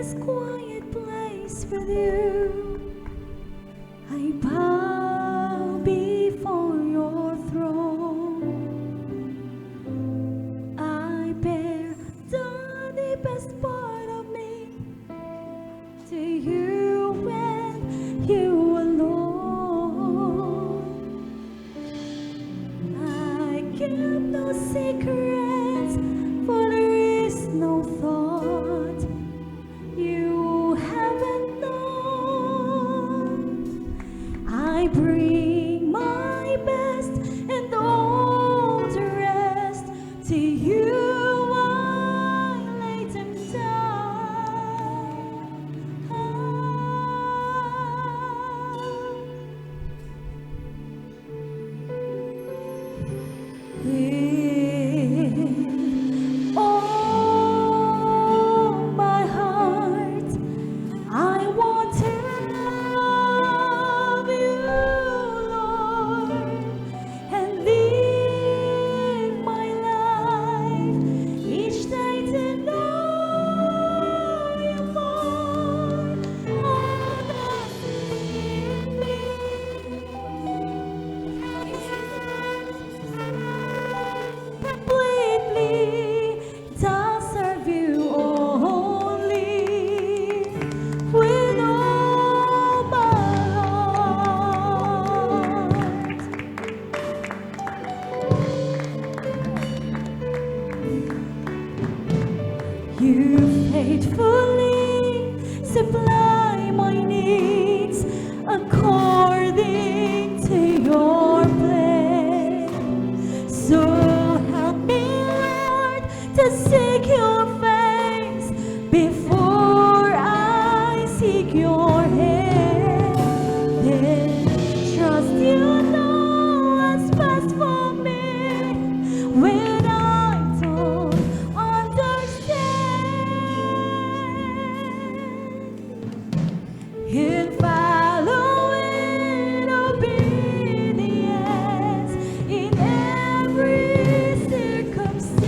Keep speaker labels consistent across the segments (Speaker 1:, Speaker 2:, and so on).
Speaker 1: this quiet place with you. I bow before your throne. I bear the deepest part of me to you and you alone. I keep no secrets, for there is no thought you haven't known. I bring my best and all the rest to you. I lay them down. With all my heart, I want to love you, Lord, and live my life each day to know you more. All that's in me completely to serve you only with all my heart. You faithfully supply my needs according to your plan. So help me, Lord, to seek your face before I seek your hand. Then trust you know what's best for me when I don't understand. In following obedience in every circumstance.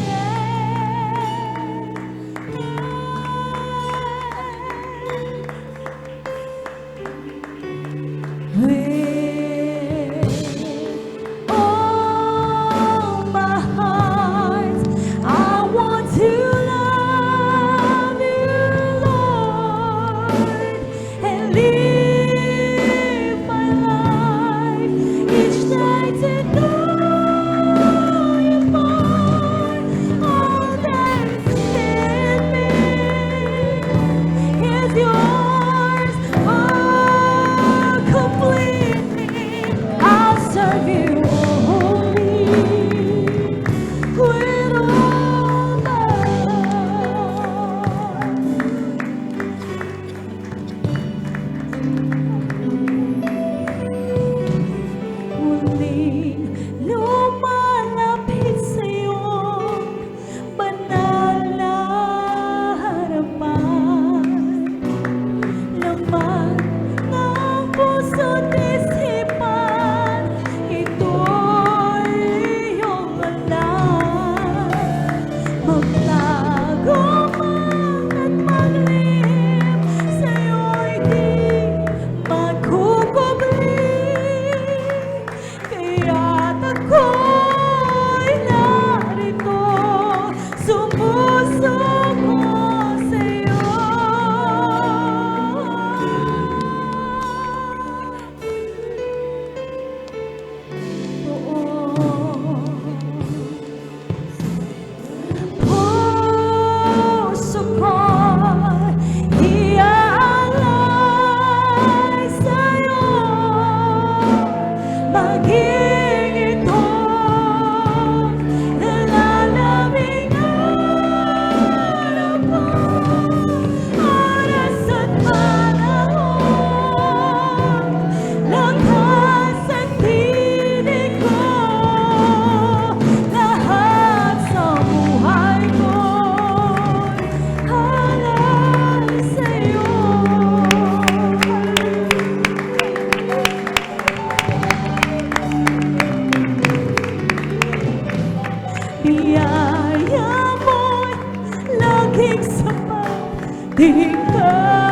Speaker 1: di ka